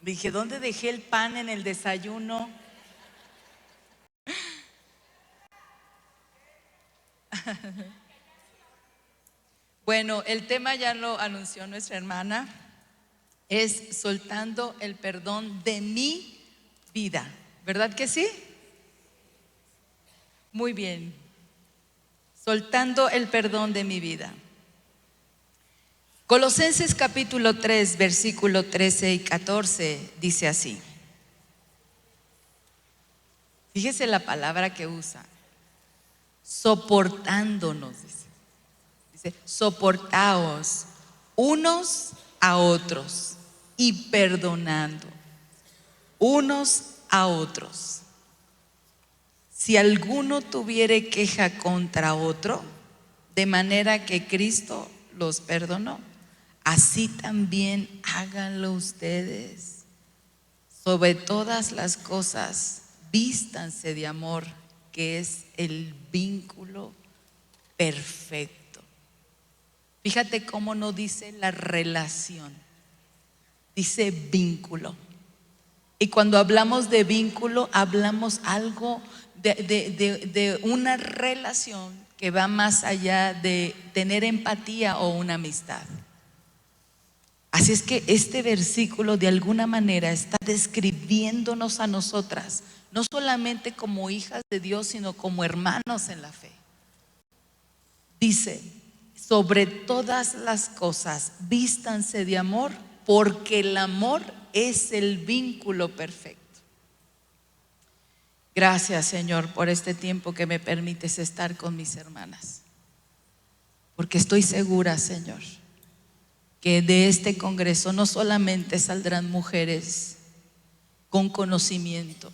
Dije, ¿dónde dejé el pan en el desayuno? Bueno, el tema ya lo anunció nuestra hermana, es soltando el perdón de mi vida. ¿Verdad que sí? Muy bien. Soltando el perdón de mi vida. Colosenses capítulo 3, versículo 13 y 14 dice así. Fíjese la palabra que usa. Soportándonos, dice. Dice, soportaos unos a otros y perdonando unos a otros. Si alguno tuviere queja contra otro, de manera que Cristo los perdonó, así también háganlo ustedes. Sobre todas las cosas, vístanse de amor, que es el vínculo perfecto. Fíjate cómo no dice la relación, dice vínculo. Y cuando hablamos de vínculo, hablamos algo de una relación que va más allá de tener empatía o una amistad. Así es que este versículo de alguna manera está describiéndonos a nosotras, no solamente como hijas de Dios, sino como hermanos en la fe. Dice, sobre todas las cosas, vístanse de amor, porque el amor es el vínculo perfecto. Gracias, Señor, por este tiempo que me permites estar con mis hermanas, porque estoy segura, Señor, que de este congreso no solamente saldrán mujeres con conocimiento,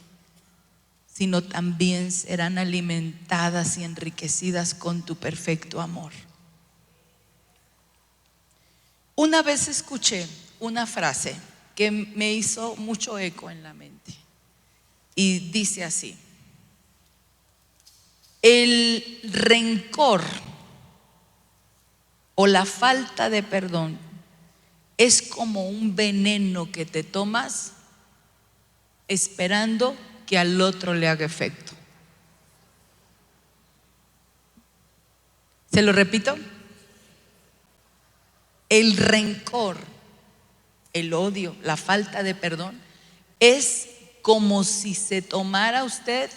sino también serán alimentadas y enriquecidas con tu perfecto amor. Una vez escuché una frase que me hizo mucho eco en la mente y dice así: el rencor o la falta de perdón es como un veneno que te tomas esperando que al otro le haga efecto. ¿Se lo repito? El rencor, el odio, la falta de perdón es como si se tomara usted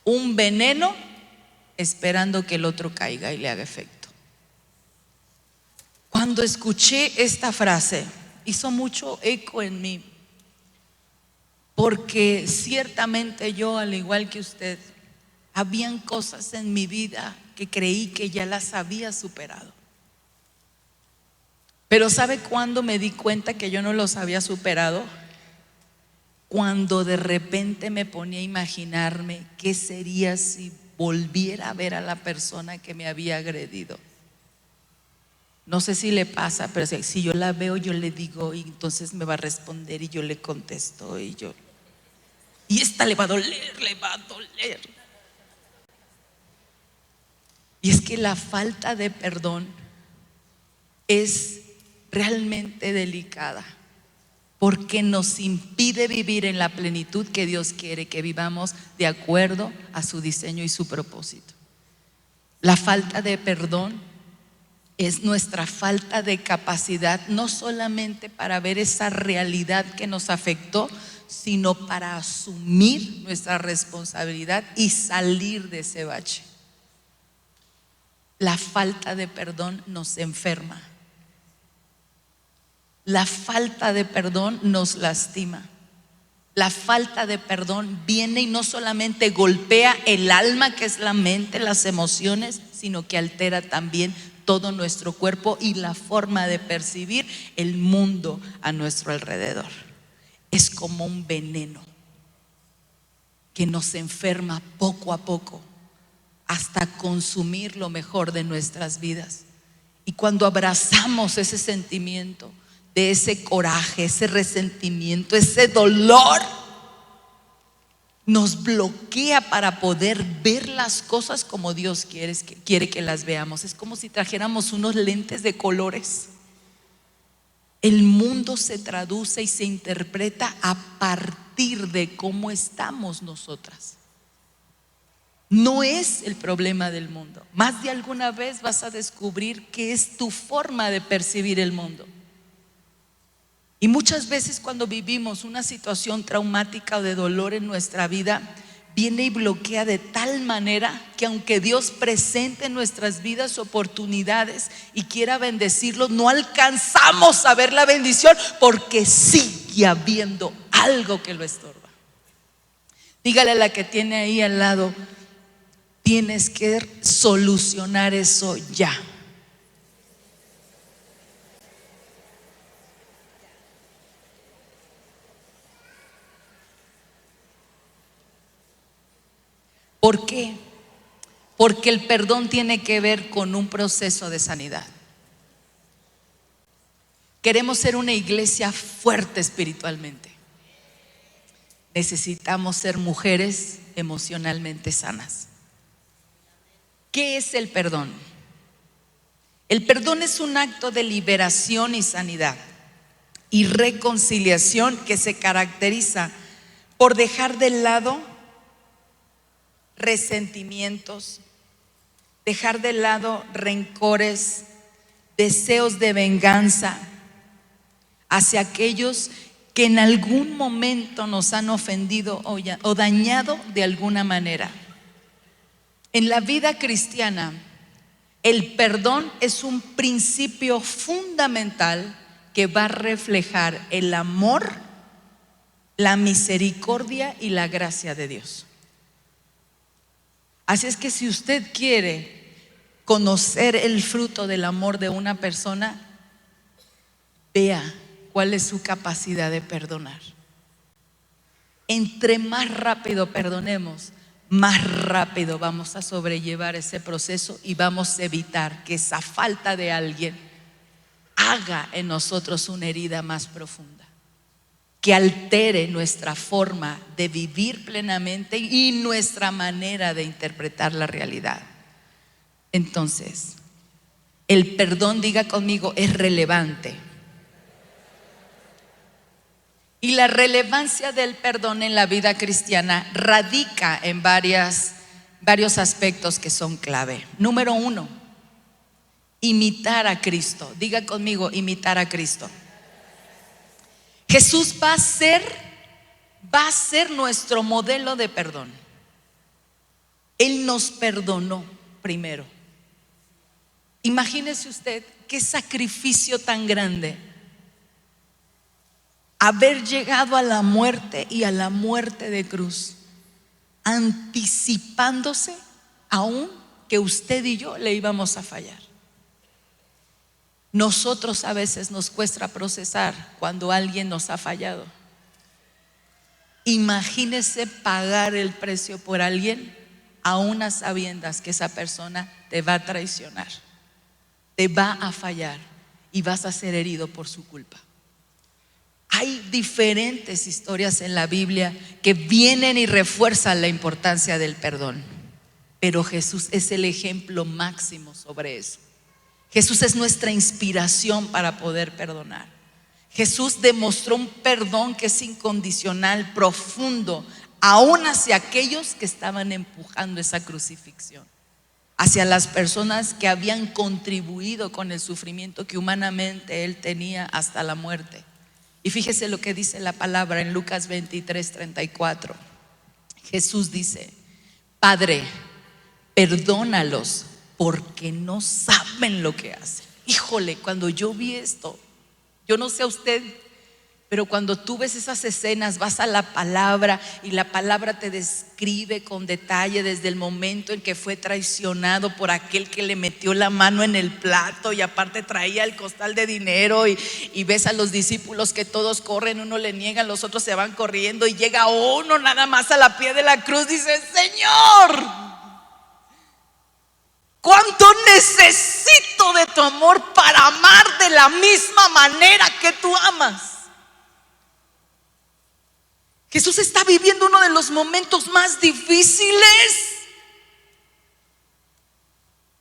un veneno esperando que el otro caiga y le haga efecto. Cuando escuché esta frase, hizo mucho eco en mí, porque ciertamente yo, al igual que usted, habían cosas en mi vida que creí que ya las había superado. Pero ¿sabe cuándo me di cuenta que yo no los había superado? Cuando de repente me ponía a imaginarme qué sería si volviera a ver a la persona que me había agredido. No sé si le pasa, pero si yo la veo, yo le digo, y entonces me va a responder, y yo le contesto, y esta le va a doler, le va a doler. Y es que la falta de perdón es realmente delicada, porque nos impide vivir en la plenitud que Dios quiere que vivamos de acuerdo a su diseño y su propósito. La falta de perdón es nuestra falta de capacidad, no solamente para ver esa realidad que nos afectó, sino para asumir nuestra responsabilidad y salir de ese bache. La falta de perdón nos enferma. La falta de perdón nos lastima. La falta de perdón viene y no solamente golpea el alma, que es la mente, las emociones, sino que altera también todo nuestro cuerpo y la forma de percibir el mundo a nuestro alrededor. Es como un veneno que nos enferma poco a poco hasta consumir lo mejor de nuestras vidas. Y cuando abrazamos ese sentimiento de ese coraje, ese resentimiento, ese dolor, nos bloquea para poder ver las cosas como Dios quiere que las veamos. Es como si trajéramos unos lentes de colores. El mundo se traduce y se interpreta a partir de cómo estamos nosotras. No es el problema del mundo. Más de alguna vez vas a descubrir que es tu forma de percibir el mundo. Y muchas veces cuando vivimos una situación traumática o de dolor en nuestra vida, viene y bloquea de tal manera que aunque Dios presente en nuestras vidas oportunidades y quiera bendecirlos, no alcanzamos a ver la bendición porque sigue habiendo algo que lo estorba. Dígale a la que tiene ahí al lado: tienes que solucionar eso ya. ¿Por qué? Porque el perdón tiene que ver con un proceso de sanidad. Queremos ser una iglesia fuerte espiritualmente. Necesitamos ser mujeres emocionalmente sanas. ¿Qué es el perdón? El perdón es un acto de liberación y sanidad y reconciliación que se caracteriza por dejar de lado resentimientos, dejar de lado rencores, deseos de venganza hacia aquellos que en algún momento nos han ofendido o dañado de alguna manera. En la vida cristiana, el perdón es un principio fundamental que va a reflejar el amor, la misericordia y la gracia de Dios. Así es que si usted quiere conocer el fruto del amor de una persona, vea cuál es su capacidad de perdonar. Entre más rápido perdonemos, más rápido vamos a sobrellevar ese proceso y vamos a evitar que esa falta de alguien haga en nosotros una herida más profunda, que altere nuestra forma de vivir plenamente y nuestra manera de interpretar la realidad. Entonces, el perdón, diga conmigo, es relevante. Y la relevancia del perdón en la vida cristiana radica en varios aspectos que son clave. Número 1, imitar a Cristo. Diga conmigo, imitar a Cristo. Jesús va a ser nuestro modelo de perdón. Él nos perdonó primero. Imagínese usted qué sacrificio tan grande haber llegado a la muerte y a la muerte de cruz, anticipándose aún que usted y yo le íbamos a fallar. Nosotros a veces nos cuesta procesar cuando alguien nos ha fallado. Imagínese pagar el precio por alguien aún a sabiendas que esa persona te va a traicionar, te va a fallar y vas a ser herido por su culpa. Hay diferentes historias en la Biblia que vienen y refuerzan la importancia del perdón, pero Jesús es el ejemplo máximo sobre eso. Jesús es nuestra inspiración para poder perdonar. Jesús demostró un perdón que es incondicional, profundo, aún hacia aquellos que estaban empujando esa crucifixión, hacia las personas que habían contribuido con el sufrimiento que humanamente Él tenía hasta la muerte. Y fíjese lo que dice la palabra en Lucas 23:34. Jesús dice: Padre, perdónalos porque no saben lo que hacen. Híjole, cuando yo vi esto, yo no sé a usted, pero cuando tú ves esas escenas, vas a la palabra y la palabra te describe con detalle desde el momento en que fue traicionado por aquel que le metió la mano en el plato y aparte traía el costal de dinero, y ves a los discípulos que todos corren, uno le niega, los otros se van corriendo y llega uno nada más a la pie de la cruz, dice: Señor, ¿cuánto necesito de tu amor para amar de la misma manera que tú amas? Jesús está viviendo uno de los momentos más difíciles,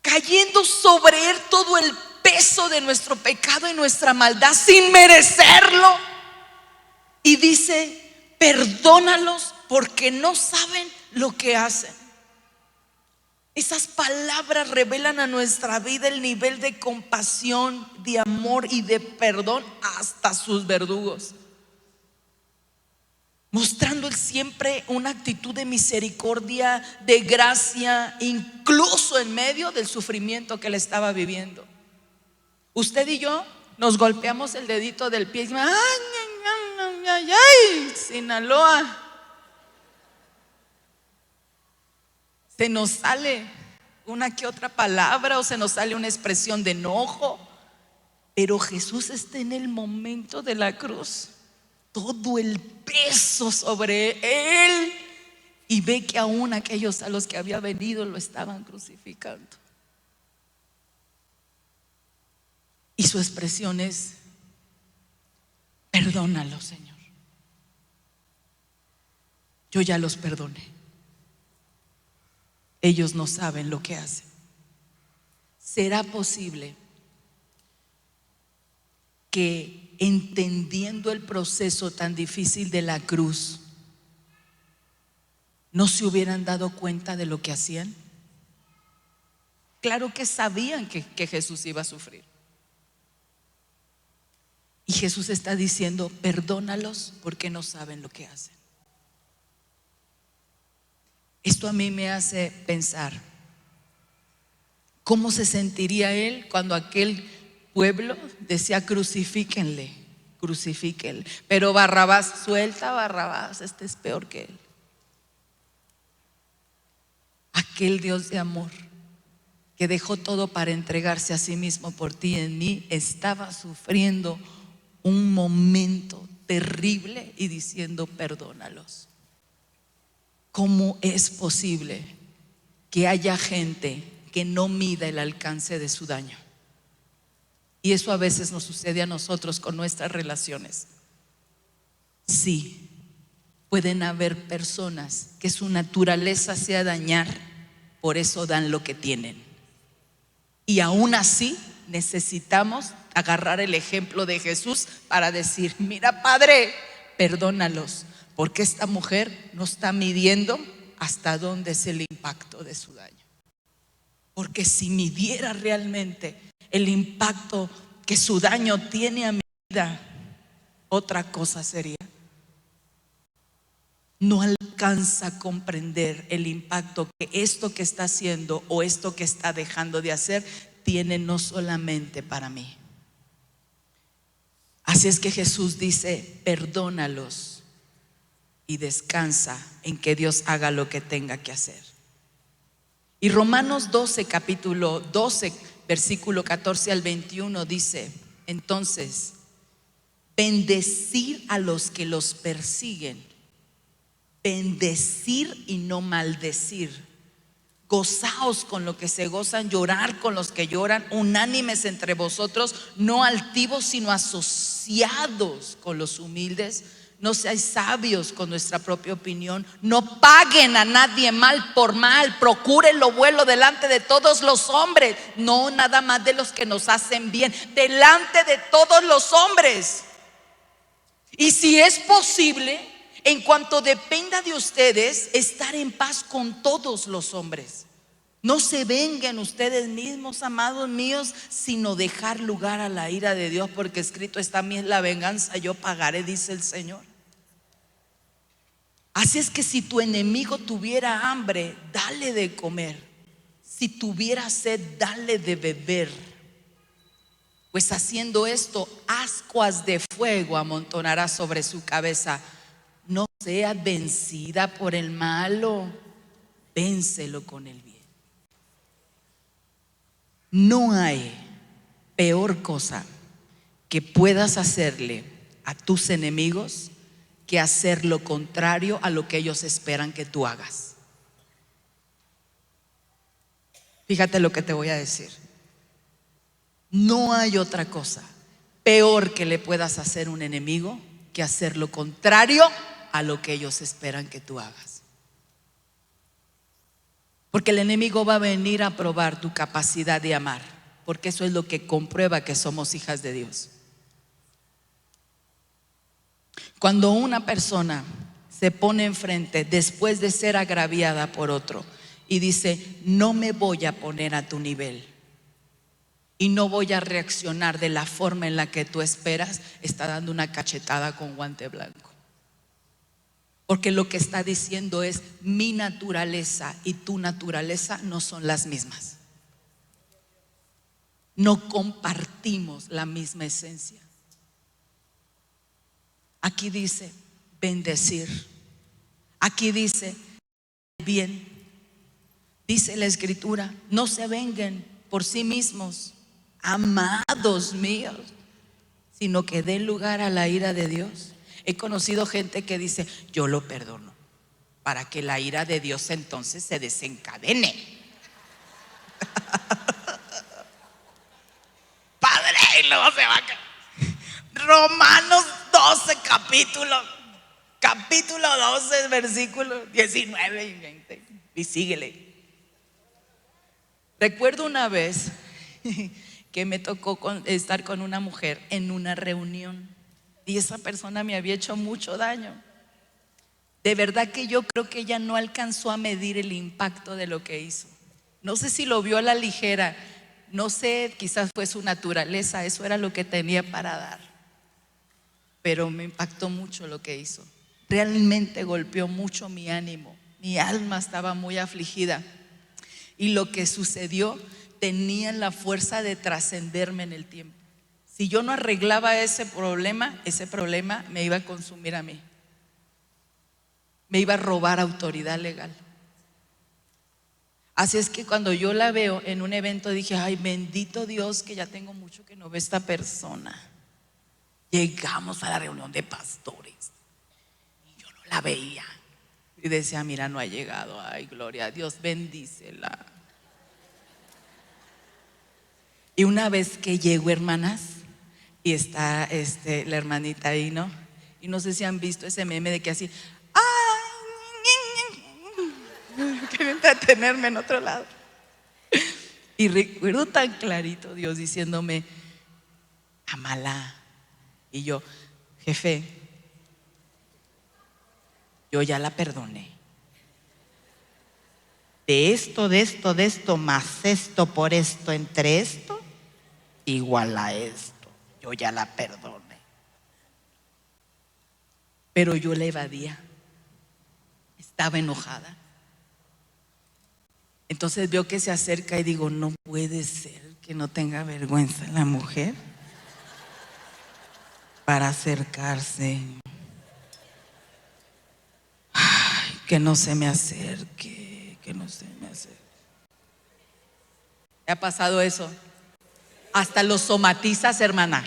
cayendo sobre él todo el peso de nuestro pecado y nuestra maldad sin merecerlo. Y dice: perdónalos porque no saben lo que hacen. Esas palabras revelan a nuestra vida el nivel de compasión, de amor y de perdón hasta sus verdugos, mostrando siempre una actitud de misericordia, de gracia, incluso en medio del sufrimiento que él estaba viviendo. Usted y yo nos golpeamos el dedito del pie y decimos: ay, ay, ay, ay, Sinaloa. Se nos sale una que otra palabra o se nos sale una expresión de enojo, pero Jesús está en el momento de la cruz, todo el peso sobre él, y ve que aún aquellos a los que había venido lo estaban crucificando. Y su expresión es: perdónalo, Señor, yo ya los perdoné, ellos no saben lo que hacen. ¿Será posible que, entendiendo el proceso tan difícil de la cruz, no se hubieran dado cuenta de lo que hacían? Claro que sabían que Jesús iba a sufrir. Y Jesús está diciendo: perdónalos porque no saben lo que hacen. Esto a mí me hace pensar cómo se sentiría él cuando aquel pueblo decía: crucifíquenle, crucifíquenle. Pero Barrabás, suelta a Barrabás, este es peor que él. Aquel Dios de amor que dejó todo para entregarse a sí mismo por ti y en mí, estaba sufriendo un momento terrible y diciendo: perdónalos. ¿Cómo es posible que haya gente que no mida el alcance de su daño? Y eso a veces nos sucede a nosotros con nuestras relaciones. Sí, pueden haber personas que su naturaleza sea dañar, por eso dan lo que tienen. Y aún así necesitamos agarrar el ejemplo de Jesús para decir: mira, Padre, perdónalos, porque esta mujer no está midiendo hasta dónde es el impacto de su daño. Porque si midiera realmente el impacto que su daño tiene a mi vida, otra cosa sería. No alcanza a comprender el impacto que esto que está haciendo o esto que está dejando de hacer tiene no solamente para mí. Así es que Jesús dice: perdónalos y descansa en que Dios haga lo que tenga que hacer. Y Romanos 12, capítulo 12, versículo 14 al 21 dice: entonces, bendecir a los que los persiguen, bendecir y no maldecir. Gozaos con lo que se gozan, llorar con los que lloran, unánimes entre vosotros, no altivos sino asociados con los humildes. No seáis sabios con nuestra propia opinión, no paguen a nadie mal por mal, procuren lo bueno delante de todos los hombres, no nada más de los que nos hacen bien, delante de todos los hombres. Y si es posible, en cuanto dependa de ustedes, estar en paz con todos los hombres. No se vengan ustedes mismos, amados míos, sino dejar lugar a la ira de Dios, porque escrito está: a mí es la venganza, yo pagaré, dice el Señor. Así es que si tu enemigo tuviera hambre, dale de comer. Si tuviera sed, dale de beber. Pues haciendo esto, ascuas de fuego amontonará sobre su cabeza. No sea vencida por el malo, vénselo con el bien. No hay peor cosa que puedas hacerle a tus enemigos que hacer lo contrario a lo que ellos esperan que tú hagas. Fíjate lo que te voy a decir. No hay otra cosa peor que le puedas hacer a un enemigo que hacer lo contrario a lo que ellos esperan que tú hagas. Porque el enemigo va a venir a probar tu capacidad de amar, porque eso es lo que comprueba que somos hijas de Dios. Cuando una persona se pone enfrente después de ser agraviada por otro y dice: no me voy a poner a tu nivel y no voy a reaccionar de la forma en la que tú esperas, está dando una cachetada con guante blanco. Porque lo que está diciendo es: mi naturaleza y tu naturaleza no son las mismas. No compartimos la misma esencia. Aquí dice bendecir. Aquí dice bien. Dice la escritura: no se venguen por sí mismos, amados míos, sino que den lugar a la ira de Dios. He conocido gente que dice: yo lo perdono, para que la ira de Dios entonces se desencadene. Padre, y luego se va a caer. Romanos 12, capítulo 12, versículos 19 y 20. Y síguele. Recuerdo una vez que me tocó estar con una mujer en una reunión y esa persona me había hecho mucho daño. De verdad que yo creo que ella no alcanzó a medir el impacto de lo que hizo. No sé si lo vio a la ligera, no sé, quizás fue su naturaleza, eso era lo que tenía para dar. Pero me impactó mucho lo que hizo. Realmente golpeó mucho mi ánimo, mi alma estaba muy afligida. Y lo que sucedió tenía la fuerza de trascenderme en el tiempo. Si yo no arreglaba ese problema me iba a consumir a mí. Me iba a robar autoridad legal. Así es que cuando yo la veo en un evento dije: ay, bendito Dios que ya tengo mucho que no veo a esta persona. Llegamos a la reunión de pastores y yo no la veía. Y decía: mira, no ha llegado. Ay, gloria a Dios, bendícela. Y una vez que llego, hermanas, y está la hermanita ahí, ¿no? Y no sé si han visto ese meme de que así, quiero entretenerme en otro lado. Y recuerdo tan clarito Dios diciéndome: ámala. Y yo: jefe, yo ya la perdoné. De esto, más esto por esto, entre esto, igual a esto. Yo ya la perdoné. Pero yo la evadía. Estaba enojada. Entonces veo que se acerca y digo: no puede ser que no tenga vergüenza la mujer para acercarse. Ay, que no se me acerque, que no se me acerque. ¿Te ha pasado eso? Hasta lo somatizas, hermana.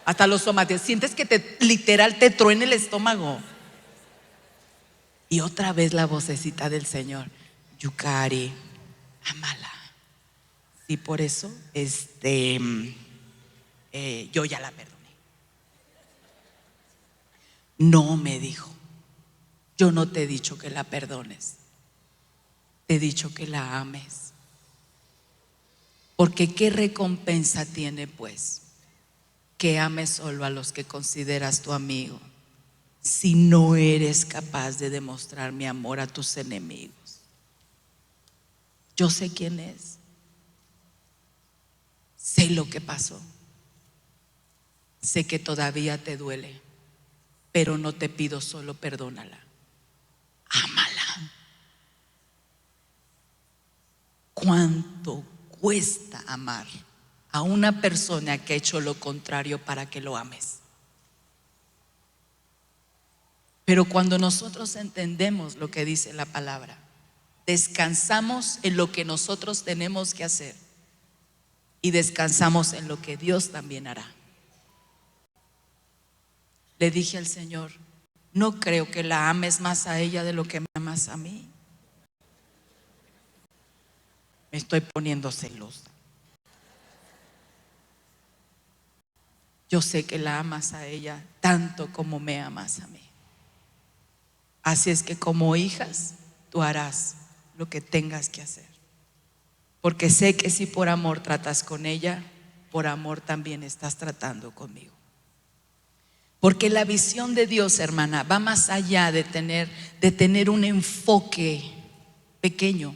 Hasta lo somatizas. Sientes que literal te truena el estómago. Y otra vez la vocecita del Señor: Yukari, ámala. Y por eso yo ya la perdoné. No, me dijo, yo no te he dicho que la perdones, te he dicho que la ames. Porque ¿qué recompensa tiene pues que ames solo a los que consideras tu amigo, si no eres capaz de demostrar mi amor a tus enemigos? Yo sé quién es, sé lo que pasó, sé que todavía te duele, pero no te pido solo perdónala, ámala. ¿Cuánto cuesta amar a una persona que ha hecho lo contrario para que lo ames? Pero cuando nosotros entendemos lo que dice la palabra, descansamos en lo que nosotros tenemos que hacer y descansamos en lo que Dios también hará. Le dije al Señor: no creo que la ames más a ella de lo que me amas a mí. Me estoy poniendo celosa. Yo sé que la amas a ella tanto como me amas a mí. Así es que como hijas, tú harás lo que tengas que hacer. porque sé que si por amor tratas con ella, por amor también estás tratando conmigo. Porque la visión de Dios, hermana, va más allá de tener un enfoque pequeño.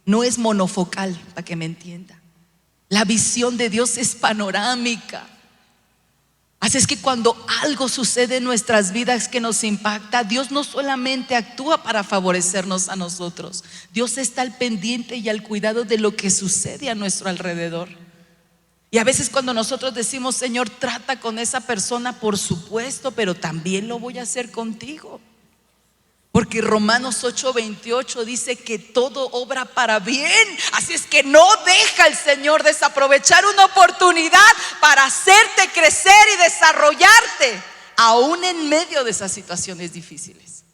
No es monofocal, para que me entienda. La visión de Dios es panorámica. Así es que cuando algo sucede en nuestras vidas que nos impacta, Dios no solamente actúa para favorecernos a nosotros. Dios está al pendiente y al cuidado de lo que sucede a nuestro alrededor. Y a veces cuando nosotros decimos: Señor, trata con esa persona, por supuesto, pero también lo voy a hacer contigo. Porque Romanos 8:28 dice que todo obra para bien. Así es que no deja el Señor desaprovechar una oportunidad para hacerte crecer y desarrollarte, aún en medio de esas situaciones difíciles.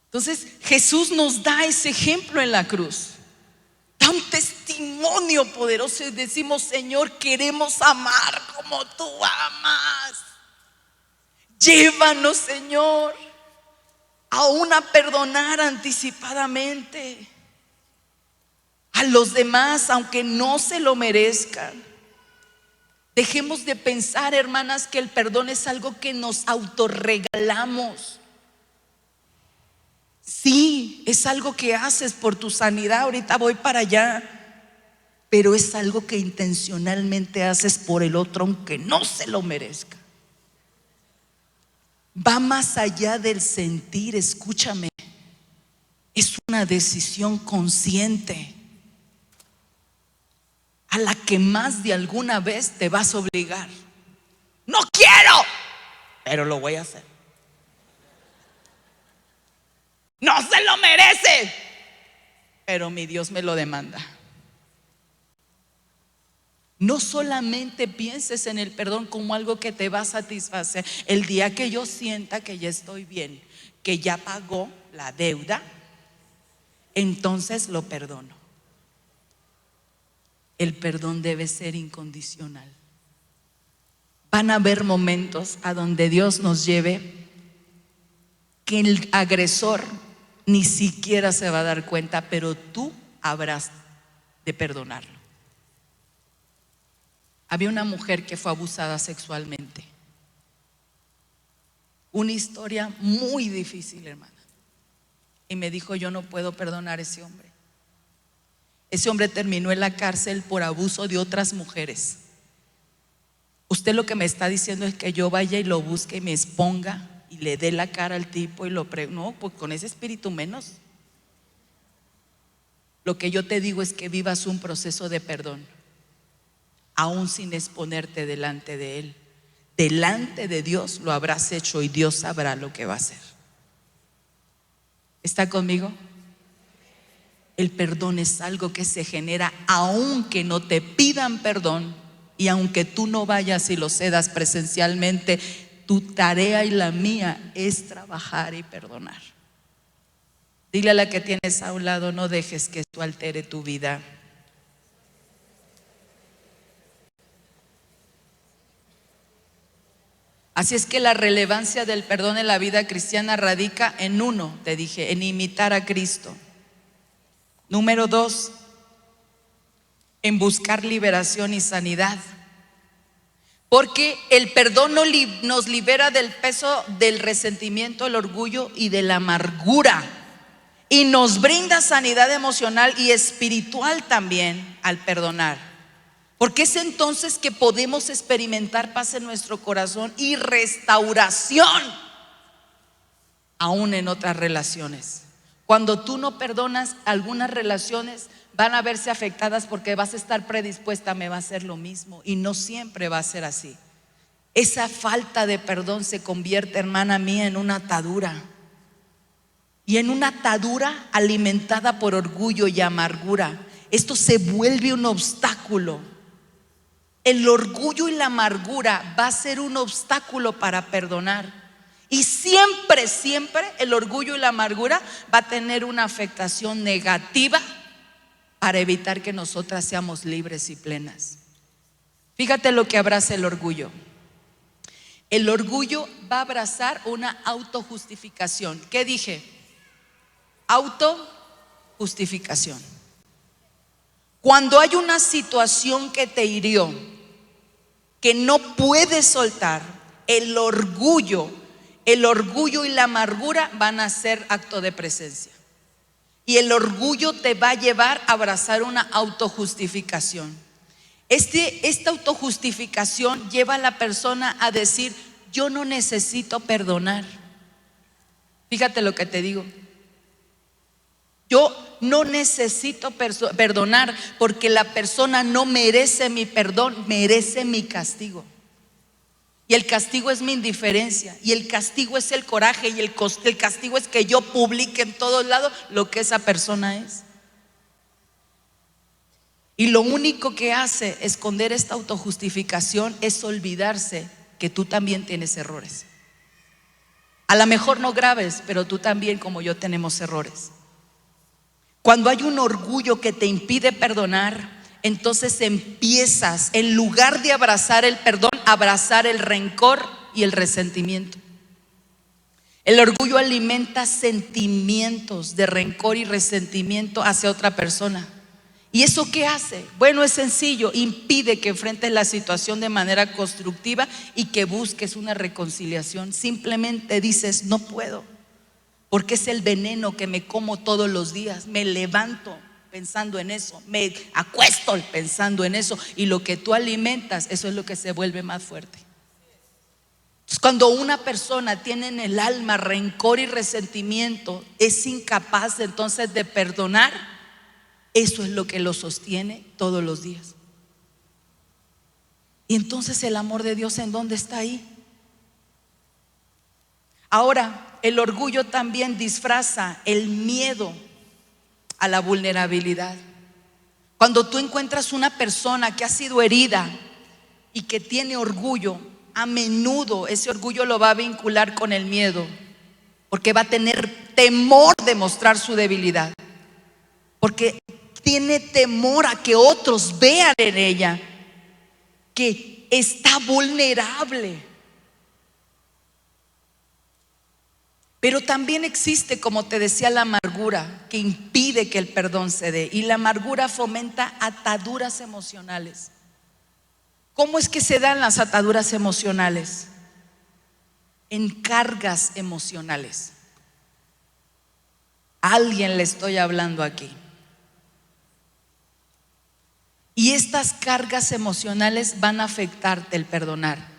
Entonces Jesús nos da ese ejemplo en la cruz. Da un testimonio poderoso y decimos: Señor, queremos amar como tú amas. Llévanos, Señor, aún a perdonar anticipadamente a los demás, aunque no se lo merezcan. Dejemos de pensar, hermanas, que el perdón es algo que nos autorregalamos. Sí, es algo que haces por tu sanidad, ahorita voy para allá, pero es algo que intencionalmente haces por el otro, aunque no se lo merezca. Va más allá del sentir, escúchame. Es una decisión consciente a la que más de alguna vez te vas a obligar. No quiero, pero lo voy a hacer. No se lo merece, pero mi Dios me lo demanda. No solamente pienses en el perdón como algo que te va a satisfacer. El día que yo sienta que ya estoy bien, que ya pagó la deuda, entonces lo perdono. El perdón debe ser incondicional. Van a haber momentos a donde Dios nos lleve que el agresor ni siquiera se va a dar cuenta, pero tú habrás de perdonarlo. Había una mujer que fue abusada sexualmente. Una historia muy difícil, hermana. Y me dijo: yo no puedo perdonar a ese hombre. Ese hombre terminó en la cárcel por abuso de otras mujeres. Usted lo que me está diciendo es que yo vaya y lo busque y me exponga y le dé la cara al tipo y lo no, pues con ese espíritu menos. Lo que yo te digo es que vivas un proceso de perdón, aún sin exponerte delante de Él. Delante de Dios lo habrás hecho y Dios sabrá lo que va a hacer. ¿Está conmigo? El perdón es algo que se genera aunque no te pidan perdón y aunque tú no vayas y lo cedas presencialmente. Tu tarea y la mía es trabajar y perdonar. Dile a la que tienes a un lado: no dejes que esto altere tu vida. Así es que la relevancia del perdón en la vida cristiana radica en uno, te dije, en imitar a Cristo. Número 2, en buscar liberación y sanidad. Porque el perdón nos libera del peso del resentimiento, el orgullo y de la amargura. Y nos brinda sanidad emocional y espiritual también al perdonar. Porque es entonces que podemos experimentar paz en nuestro corazón y restauración, aún en otras relaciones. Cuando tú no perdonas, algunas relaciones van a verse afectadas porque vas a estar predispuesta: me va a hacer lo mismo. Y no siempre va a ser así. Esa falta de perdón se convierte, hermana mía, en una atadura. Y en una atadura alimentada por orgullo y amargura. Esto se vuelve un obstáculo. El orgullo y la amargura va a ser un obstáculo para perdonar. Y siempre, siempre el orgullo y la amargura va a tener una afectación negativa para evitar que nosotras seamos libres y plenas. Fíjate lo que abraza el orgullo. El orgullo va a abrazar una autojustificación. ¿Qué dije? autojustificación. Cuando hay una situación que te hirió, que no puedes soltar, el orgullo y la amargura van a ser acto de presencia. Y el orgullo te va a llevar a abrazar una autojustificación. Esta autojustificación lleva a la persona a decir: yo no necesito perdonar. Fíjate lo que te digo. Yo no necesito perdonar porque la persona no merece mi perdón, merece mi castigo. Y el castigo es mi indiferencia, y el castigo es el coraje, y el castigo es que yo publique en todos lados lo que esa persona es. Y lo único que hace esconder esta autojustificación es olvidarse que tú también tienes errores. A lo mejor no graves, pero tú también, como yo, tenemos errores. Cuando hay un orgullo que te impide perdonar, entonces empiezas, en lugar de abrazar el perdón, a abrazar el rencor y el resentimiento. El orgullo alimenta sentimientos de rencor y resentimiento hacia otra persona. ¿Y eso qué hace? Bueno, es sencillo: impide que enfrentes la situación de manera constructiva y que busques una reconciliación. Simplemente dices: no puedo, porque es el veneno que me como todos los días. Me levanto pensando en eso, me acuesto pensando en eso, y lo que tú alimentas, eso es lo que se vuelve más fuerte. Entonces, cuando una persona tiene en el alma rencor y resentimiento, es incapaz entonces de perdonar. Eso es lo que lo sostiene todos los días. Y entonces el amor de Dios, ¿en dónde está ahí? Ahora, el orgullo también disfraza el miedo a la vulnerabilidad. Cuando tú encuentras una persona que ha sido herida y que tiene orgullo, a menudo ese orgullo lo va a vincular con el miedo, porque va a tener temor de mostrar su debilidad, porque tiene temor a que otros vean en ella que está vulnerable. Pero también existe, como te decía, la amargura, que impide que el perdón se dé. Y la amargura fomenta ataduras emocionales. ¿Cómo es que se dan las ataduras emocionales? En cargas emocionales. A alguien le estoy hablando aquí. Y estas cargas emocionales van a afectarte el perdonar.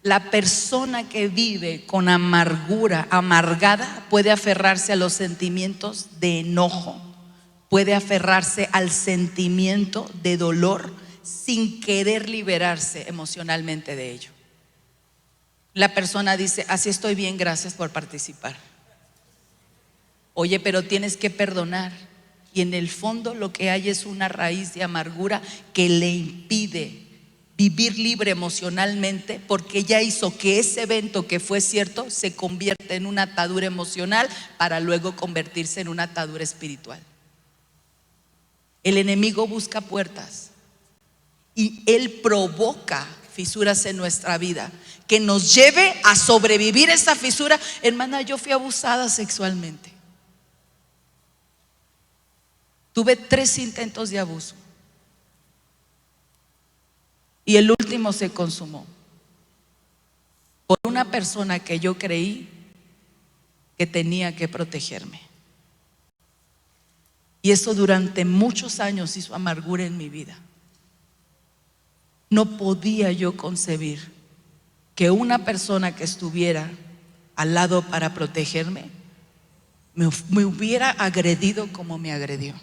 La persona que vive con amargura, amargada, puede aferrarse a los sentimientos de enojo, puede aferrarse al sentimiento de dolor sin querer liberarse emocionalmente de ello. La persona dice: así estoy bien, gracias por participar. Oye, pero tienes que perdonar. Y en el fondo lo que hay es una raíz de amargura que le impide vivir libre emocionalmente, porque ella hizo que ese evento que fue cierto se convierta en una atadura emocional para luego convertirse en una atadura espiritual. El enemigo busca puertas y él provoca fisuras en nuestra vida que nos lleve a sobrevivir esa fisura. Hermana, yo fui abusada sexualmente. Tuve 3 intentos de abuso. Y el último se consumó por una persona que yo creí que tenía que protegerme. Y eso durante muchos años hizo amargura en mi vida. No podía yo concebir que una persona que estuviera al lado para protegerme me hubiera agredido como me agredió.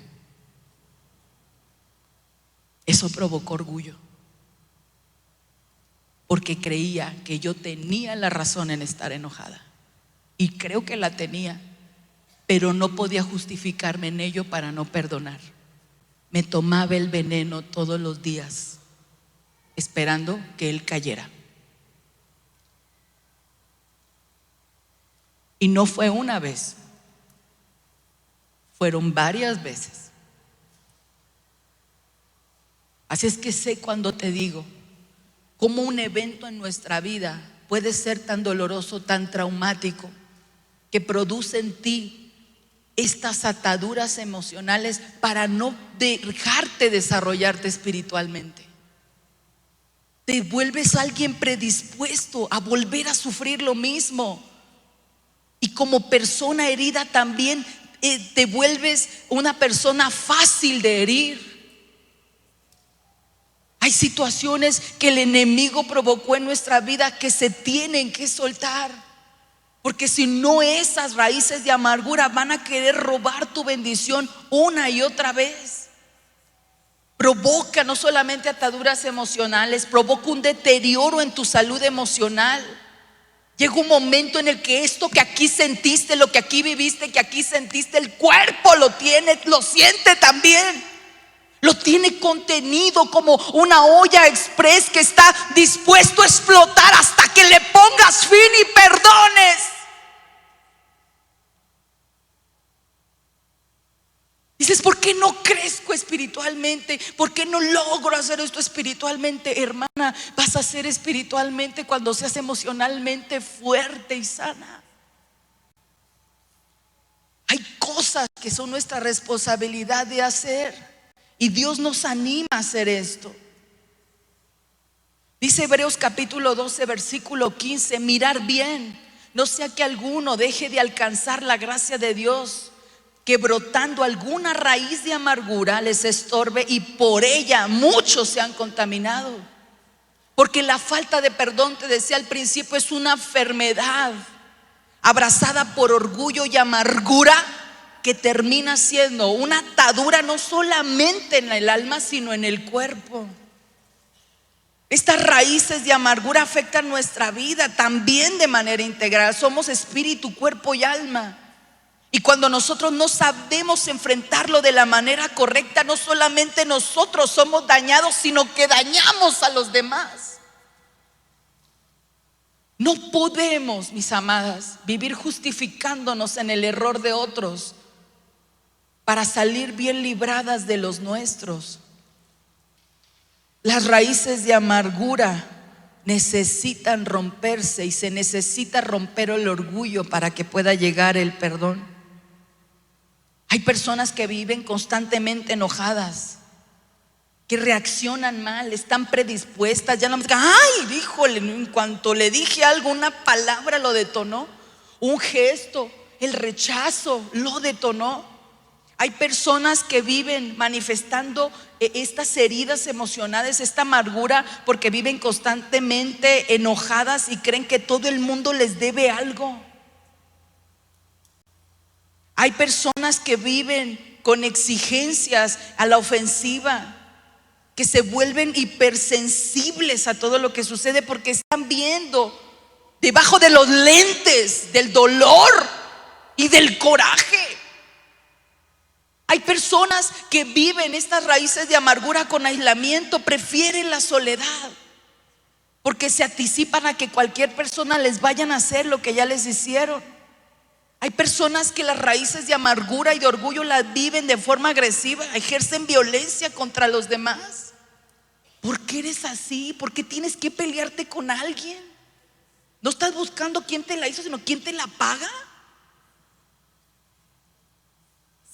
Eso provocó orgullo, porque creía que yo tenía la razón en estar enojada. Y creo que la tenía, pero no podía justificarme en ello para no perdonar. Me tomaba el veneno todos los días, esperando que él cayera. Y no fue una vez, fueron varias veces. Así es que sé cuando te digo cómo un evento en nuestra vida puede ser tan doloroso, tan traumático, que produce en ti estas ataduras emocionales para no dejarte desarrollarte espiritualmente. Te vuelves alguien predispuesto a volver a sufrir lo mismo. Y como persona herida también te vuelves una persona fácil de herir. Hay situaciones que el enemigo provocó en nuestra vida que se tienen que soltar, porque si no, esas raíces de amargura van a querer robar tu bendición una y otra vez. Provoca no solamente ataduras emocionales, provoca un deterioro en tu salud emocional. Llega un momento en el que esto que aquí sentiste, lo que aquí viviste, que aquí sentiste, el cuerpo lo tiene, lo siente también. Lo tiene contenido como una olla express que está dispuesto a explotar hasta que le pongas fin y perdones. Dices, ¿por qué no crezco espiritualmente? ¿Por qué no logro hacer esto espiritualmente? Hermana, vas a ser espiritualmente cuando seas emocionalmente fuerte y sana. Hay cosas que son nuestra responsabilidad de hacer. Y Dios nos anima a hacer esto. Dice Hebreos capítulo 12 versículo 15: mirar bien, no sea que alguno deje de alcanzar la gracia de Dios, que brotando alguna raíz de amargura les estorbe y por ella muchos se han contaminado. Porque la falta de perdón, te decía al principio, es una enfermedad abrazada por orgullo y amargura, que termina siendo una atadura no solamente en el alma, sino en el cuerpo. Estas raíces de amargura afectan nuestra vida también de manera integral. Somos espíritu, cuerpo y alma. Y cuando nosotros no sabemos enfrentarlo de la manera correcta, no solamente nosotros somos dañados, sino que dañamos a los demás. No podemos, mis amadas, vivir justificándonos en el error de otros para salir bien libradas de los nuestros. Las raíces de amargura necesitan romperse y se necesita romper el orgullo para que pueda llegar el perdón. Hay personas que viven constantemente enojadas, que reaccionan mal, están predispuestas, ya no me digan, ay, híjole, en cuanto le dije algo, una palabra lo detonó, un gesto, el rechazo lo detonó. Hay personas que viven manifestando estas heridas emocionales, esta amargura, porque viven constantemente enojadas y creen que todo el mundo les debe algo. Hay personas que viven con exigencias a la ofensiva, que se vuelven hipersensibles a todo lo que sucede porque están viendo debajo de los lentes del dolor y del coraje. Hay personas que viven estas raíces de amargura con aislamiento, prefieren la soledad porque se anticipan a que cualquier persona les vayan a hacer lo que ya les hicieron. Hay personas que las raíces de amargura y de orgullo las viven de forma agresiva, ejercen violencia contra los demás. ¿Por qué eres así? ¿Por qué tienes que pelearte con alguien? No estás buscando quién te la hizo, sino quién te la paga.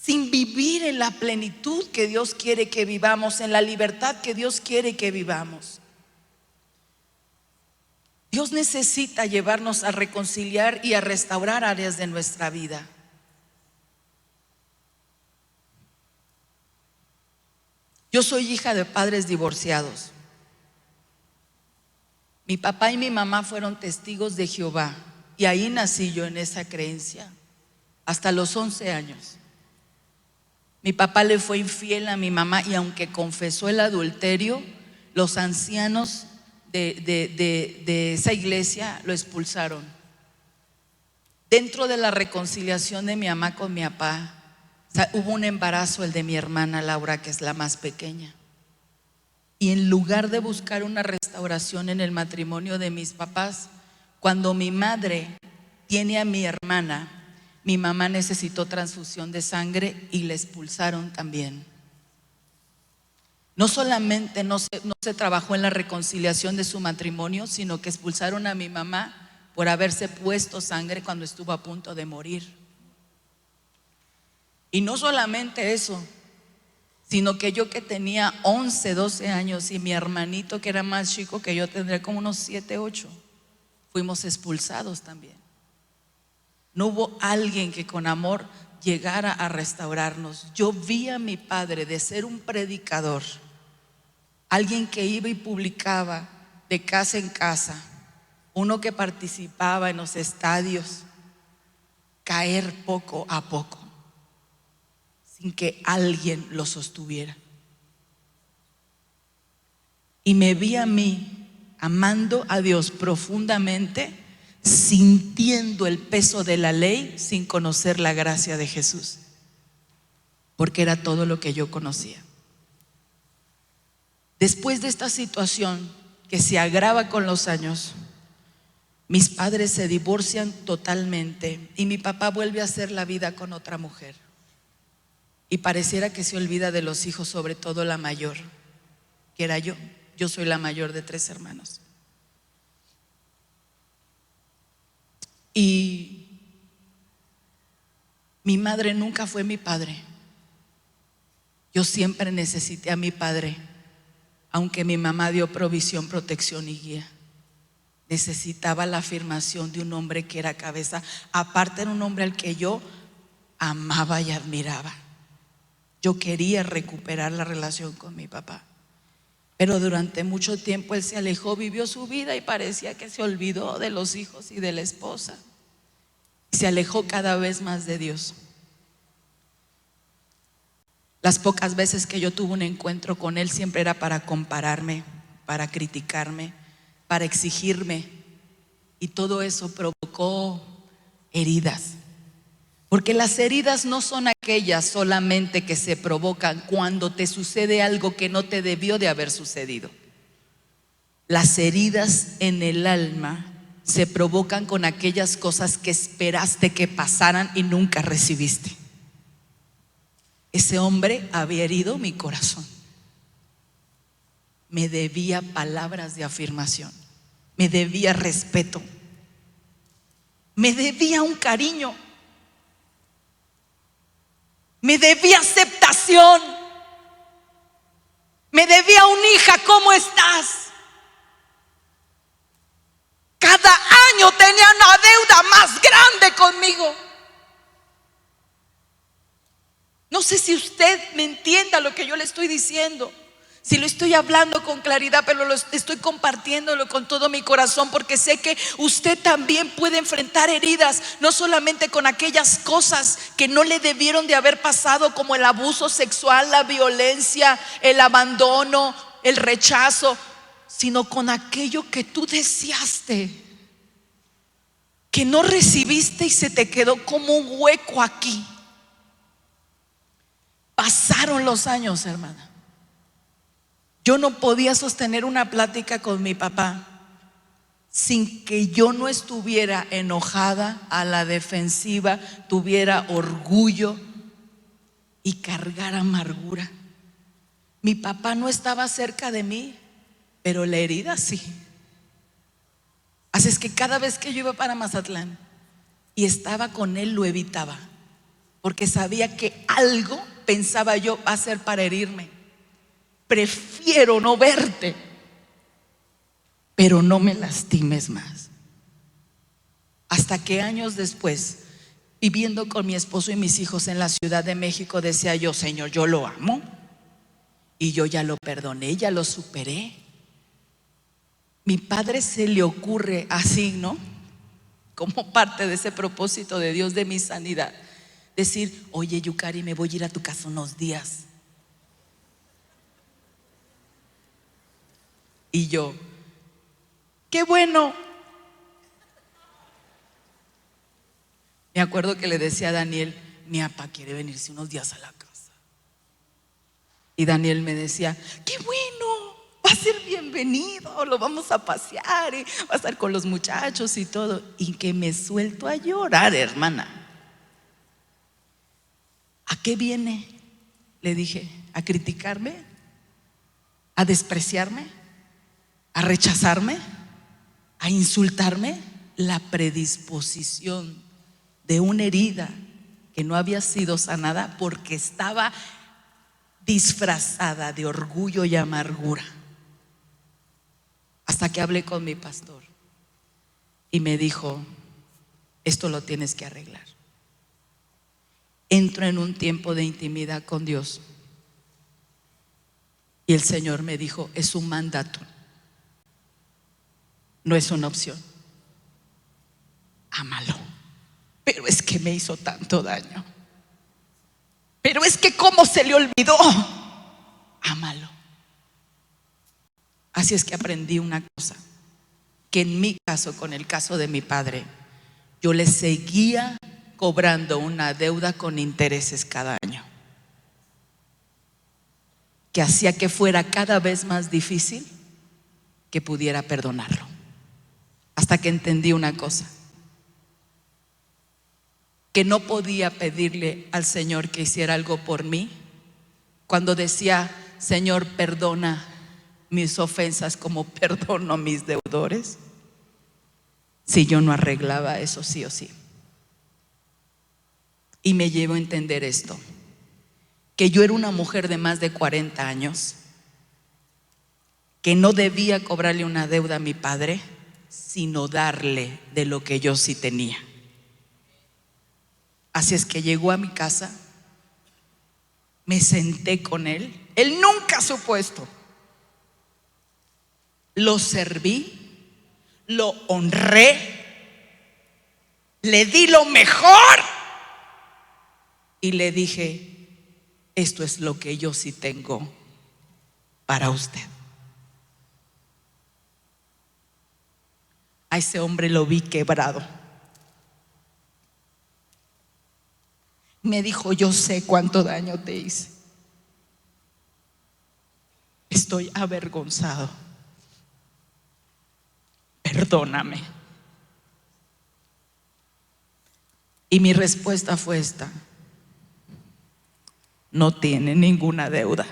Sin vivir en la plenitud que Dios quiere que vivamos, en la libertad que Dios quiere que vivamos. Dios necesita llevarnos a reconciliar y a restaurar áreas de nuestra vida. Yo soy hija de padres divorciados. Mi papá y mi mamá fueron testigos de Jehová y ahí nací yo en esa creencia hasta los 11 años. Mi papá le fue infiel a mi mamá y aunque confesó el adulterio, los ancianos de esa iglesia lo expulsaron. Dentro de la reconciliación de mi mamá con mi papá, hubo un embarazo, el de mi hermana Laura, que es la más pequeña. Y en lugar de buscar una restauración en el matrimonio de mis papás, cuando mi madre tiene a mi hermana, mi mamá necesitó transfusión de sangre y la expulsaron también. No solamente no se trabajó en la reconciliación de su matrimonio, sino que expulsaron a mi mamá por haberse puesto sangre cuando estuvo a punto de morir. Y no solamente eso, sino que yo, que tenía 11, 12 años, y mi hermanito, que era más chico que yo, tendría como unos 7, 8, fuimos expulsados también. No hubo alguien que con amor llegara a restaurarnos. Yo vi a mi padre de ser un predicador, alguien que iba y publicaba de casa en casa, uno que participaba en los estadios, caer poco a poco, sin que alguien lo sostuviera. Y me vi a mí amando a Dios profundamente, sintiendo el peso de la ley sin conocer la gracia de Jesús, porque era todo lo que yo conocía. Después de esta situación que se agrava con los años, mis padres se divorcian totalmente y mi papá vuelve a hacer la vida con otra mujer. Y pareciera que se olvida de los hijos, sobre todo la mayor, que era yo. Yo soy la mayor de 3 hermanos. Y mi madre nunca fue mi padre. Yo siempre necesité a mi padre, aunque mi mamá dio provisión, protección y guía. Necesitaba la afirmación de un hombre que era cabeza. Aparte, era un hombre al que yo amaba y admiraba. Yo quería recuperar la relación con mi papá, pero durante mucho tiempo él se alejó, vivió su vida y parecía que se olvidó de los hijos y de la esposa. Se alejó cada vez más de Dios. Las pocas veces que yo tuve un encuentro con él siempre era para compararme, para criticarme, para exigirme, y todo eso provocó heridas. Porque las heridas no son aquellas solamente que se provocan cuando te sucede algo que no te debió de haber sucedido. Las heridas en el alma se provocan con aquellas cosas que esperaste que pasaran y nunca recibiste. Ese hombre había herido mi corazón. Me debía palabras de afirmación, me debía respeto, me debía un cariño, me debía aceptación, me debía un hija, ¿cómo estás? Cada año tenía una deuda más grande conmigo. No sé si usted me entienda lo que yo le estoy diciendo, si lo estoy hablando con claridad, pero estoy compartiéndolo con todo mi corazón, porque sé que usted también puede enfrentar heridas, no solamente con aquellas cosas que no le debieron de haber pasado, como el abuso sexual, la violencia, el abandono, el rechazo, sino con aquello que tú deseaste, que no recibiste y se te quedó como un hueco aquí. Pasaron los años, hermana. Yo no podía sostener una plática con mi papá sin que yo no estuviera enojada, a la defensiva, tuviera orgullo y cargara amargura. Mi papá no estaba cerca de mí, pero la herida sí. Así es que cada vez que yo iba para Mazatlán y estaba con él, lo evitaba, porque sabía que algo, pensaba yo, va a ser para herirme. Prefiero no verte, pero no me lastimes más. Hasta que años después, viviendo con mi esposo y mis hijos en la Ciudad de México, decía yo: Señor, yo lo amo y yo ya lo perdoné, ya lo superé. Mi padre se le ocurre así, ¿no?, como parte de ese propósito de Dios de mi sanidad, decir: oye, Yukari, me voy a ir a tu casa unos días. Y yo: qué bueno. Me acuerdo que le decía a Daniel: mi papá quiere venirse unos días a la casa. Y Daniel me decía: qué bueno, va a ser bienvenido, lo vamos a pasear y va a estar con los muchachos y todo. Y que me suelto a llorar, hermana. ¿A qué viene?, le dije. ¿A criticarme? ¿A despreciarme? ¿A rechazarme? ¿A insultarme? La predisposición de una herida que no había sido sanada porque estaba disfrazada de orgullo y amargura. Hasta que hablé con mi pastor y me dijo: esto lo tienes que arreglar. Entro en un tiempo de intimidad con Dios y el Señor me dijo: es un mandato, no es una opción. Ámalo. Pero es que me hizo tanto daño. Pero es que ¿cómo se le olvidó? Ámalo. Así es que aprendí una cosa, que en mi caso, con el caso de mi padre, yo le seguía cobrando una deuda con intereses cada año, que hacía que fuera cada vez más difícil que pudiera perdonarlo. Hasta que entendí una cosa, que no podía pedirle al Señor que hiciera algo por mí cuando decía: Señor, perdona mis ofensas como perdono a mis deudores, si yo no arreglaba eso sí o sí. Y me llevo a entender esto, que yo era una mujer de más de 40 años, que no debía cobrarle una deuda a mi padre, sino darle de lo que yo sí tenía. Así es que llegó a mi casa, me senté con él, él nunca supo esto, lo serví, lo honré, le di lo mejor y le dije: esto es lo que yo sí tengo para usted. A ese hombre lo vi quebrado. Me dijo: yo sé cuánto daño te hice. Estoy avergonzado. Perdóname. Y mi respuesta fue esta: no tiene ninguna deuda.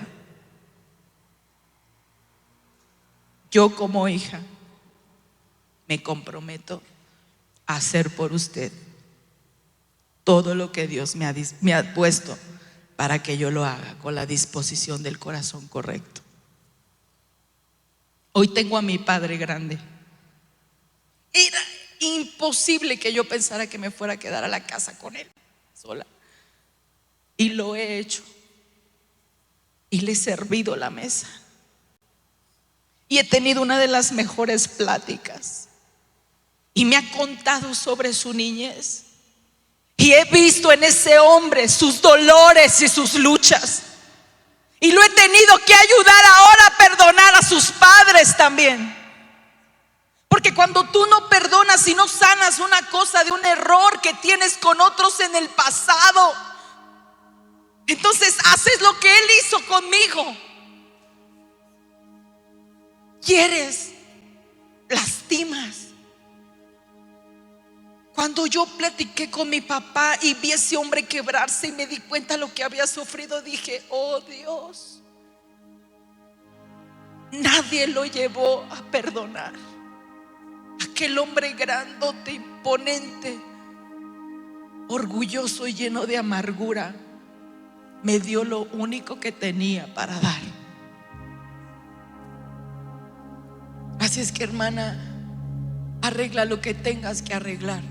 Yo como hija me comprometo a hacer por usted todo lo que Dios me ha puesto para que yo lo haga con la disposición del corazón correcto. Hoy tengo a mi padre grande. Era imposible que yo pensara que me fuera a quedar a la casa con él sola. Y lo he hecho. Y le he servido la mesa. Y he tenido una de las mejores pláticas. Y me ha contado sobre su niñez. Y he visto en ese hombre sus dolores y sus luchas. Y lo he tenido que ayudar ahora a perdonar a sus padres también. Porque cuando tú no perdonas y no sanas una cosa de un error que tienes con otros en el pasado, entonces haces lo que él hizo conmigo. Quieres, lastimas. Cuando yo platiqué con mi papá y vi a ese hombre quebrarse y me di cuenta de lo que había sufrido, dije: oh Dios, nadie lo llevó a perdonar. Aquel hombre grandote, imponente, orgulloso y lleno de amargura, me dio lo único que tenía para dar. Así es que, hermana, arregla lo que tengas que arreglar.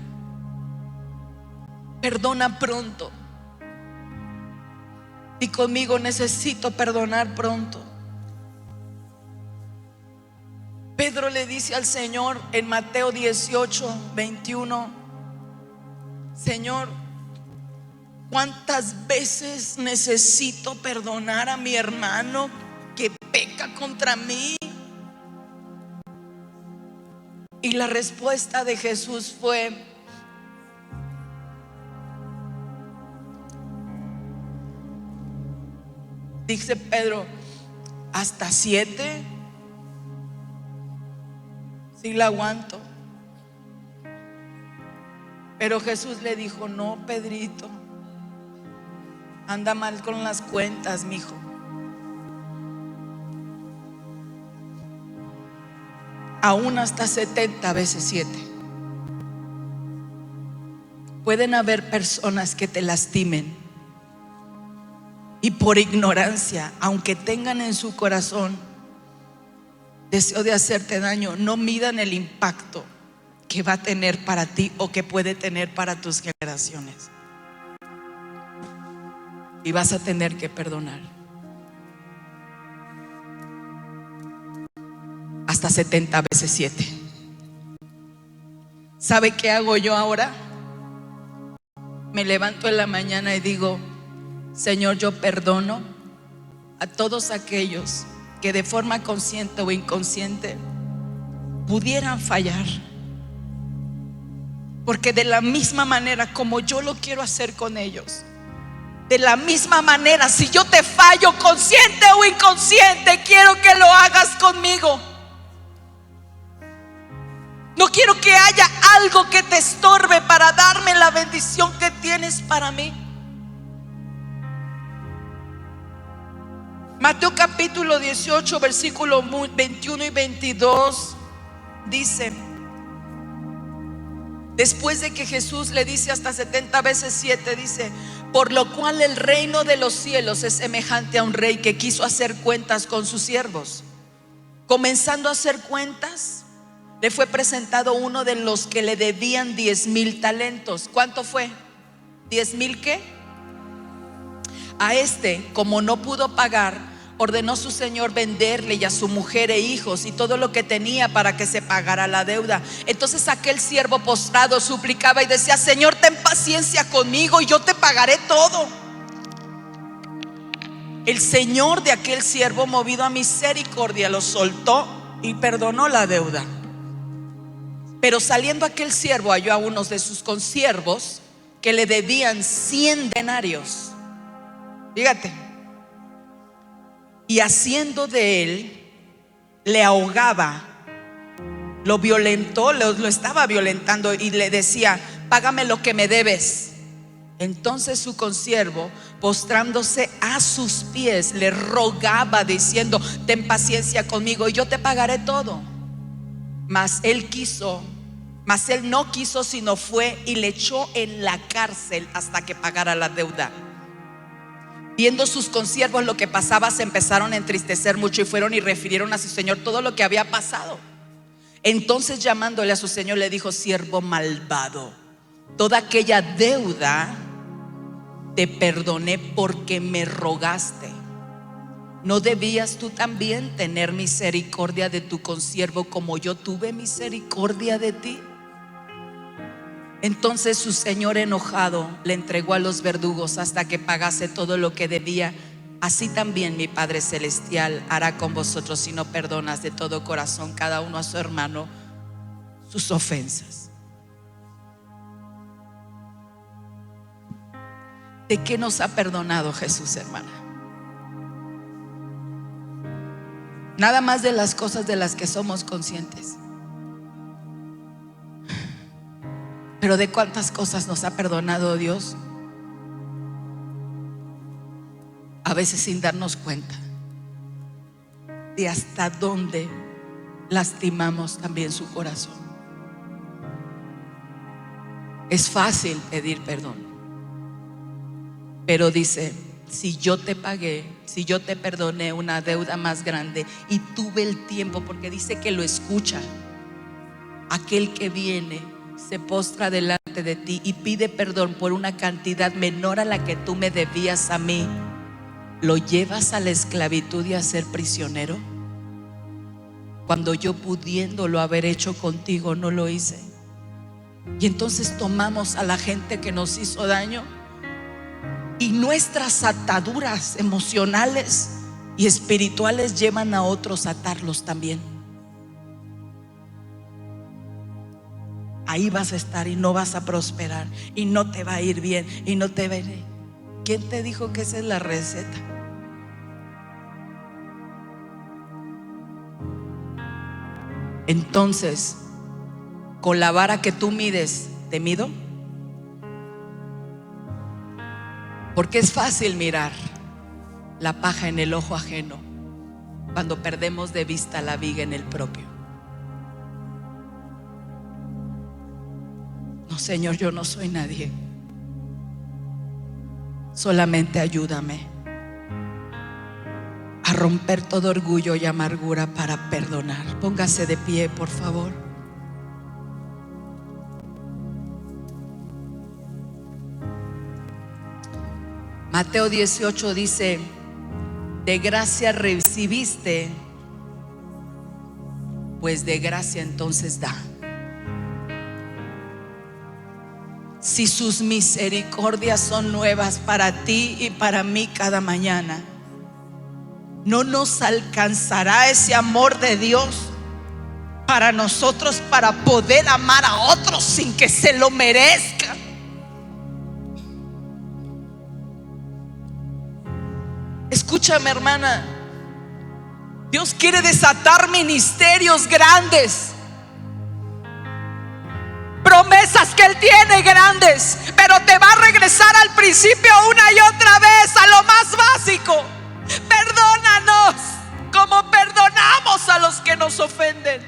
Perdona pronto. Y conmigo: necesito perdonar pronto. Pedro le dice al Señor en Mateo 18:21: Señor, ¿cuántas veces necesito perdonar a mi hermano que peca contra mí? Y la respuesta de Jesús fue: dice Pedro, ¿hasta 7? Sí la aguanto. Pero Jesús le dijo: no, Pedrito, anda mal con las cuentas, mijo. Aún hasta 70 veces 7. Pueden haber personas que te lastimen y por ignorancia, aunque tengan en su corazón deseo de hacerte daño, no midan el impacto que va a tener para ti o que puede tener para tus generaciones. Y vas a tener que perdonar hasta 70 veces 7. ¿Sabe qué hago yo ahora? Me levanto en la mañana y digo: Señor, yo perdono a todos aquellos que de forma consciente o inconsciente pudieran fallar, porque de la misma manera como yo lo quiero hacer con ellos, de la misma manera, si yo te fallo consciente o inconsciente, quiero que lo hagas conmigo. No quiero que haya algo que te estorbe para darme la bendición que tienes para mí. Mateo capítulo 18, versículos 21 y 22 dice: después de que Jesús le dice hasta 70 veces 7, dice: por lo cual el reino de los cielos es semejante a un rey que quiso hacer cuentas con sus siervos. Comenzando a hacer cuentas, le fue presentado uno de los que le debían 10,000 talentos. ¿Cuánto fue? ¿10,000 qué? A este, como no pudo pagar, ordenó su señor venderle y a su mujer e hijos y todo lo que tenía para que se pagara la deuda. Entonces aquel siervo postrado suplicaba y decía: Señor, ten paciencia conmigo y yo te pagaré todo. El señor de aquel siervo, movido a misericordia, lo soltó y perdonó la deuda. Pero saliendo aquel siervo, halló a unos de sus consiervos que le debían 100 denarios. Fíjate. Y haciendo de él, le ahogaba, lo violentó, lo estaba violentando y le decía: págame lo que me debes. Entonces su consiervo, postrándose a sus pies, le rogaba diciendo: ten paciencia conmigo y yo te pagaré todo. Mas él no quiso, sino fue y le echó en la cárcel hasta que pagara la deuda. Viendo sus consiervos lo que pasaba, se empezaron a entristecer mucho y fueron y refirieron a su señor todo lo que había pasado. Entonces, llamándole a su señor, le dijo: siervo malvado, toda aquella deuda te perdoné porque me rogaste. ¿No debías tú también tener misericordia de tu consiervo como yo tuve misericordia de ti? Entonces su señor, enojado, le entregó a los verdugos hasta que pagase todo lo que debía. Así también mi Padre Celestial hará con vosotros si no perdonas de todo corazón cada uno a su hermano sus ofensas. ¿De qué nos ha perdonado Jesús, hermana? Nada más de las cosas de las que somos conscientes. Pero ¿de cuántas cosas nos ha perdonado Dios? A veces sin darnos cuenta de hasta dónde lastimamos también su corazón. Es fácil pedir perdón, pero dice: si yo te pagué, si yo te perdoné una deuda más grande y tuve el tiempo, porque dice que lo escucha, aquel que viene, se postra delante de ti y pide perdón por una cantidad menor a la que tú me debías a mí, ¿lo llevas a la esclavitud y a ser prisionero? Cuando yo, pudiéndolo haber hecho contigo, no lo hice. Y entonces tomamos a la gente que nos hizo daño y nuestras ataduras emocionales y espirituales llevan a otros a atarlos también. Ahí vas a estar y no vas a prosperar y no te va a ir bien y no te va a ir. ¿Quién te dijo que esa es la receta? Entonces, con la vara que tú mides, ¿te mido? Porque es fácil mirar la paja en el ojo ajeno cuando perdemos de vista la viga en el propio. Señor, yo no soy nadie. Solamente ayúdame a romper todo orgullo y amargura para perdonar. Póngase de pie, por favor. Mateo 18 dice: de gracia recibiste, pues de gracia entonces da. Si sus misericordias son nuevas para ti y para mí cada mañana, ¿no nos alcanzará ese amor de Dios para nosotros, para poder amar a otros sin que se lo merezcan? Escúchame, hermana, Dios quiere desatar ministerios grandes, promesas que Él tiene grandes, pero te va a regresar al principio una y otra vez, a lo más básico. Perdónanos como perdonamos a los que nos ofenden.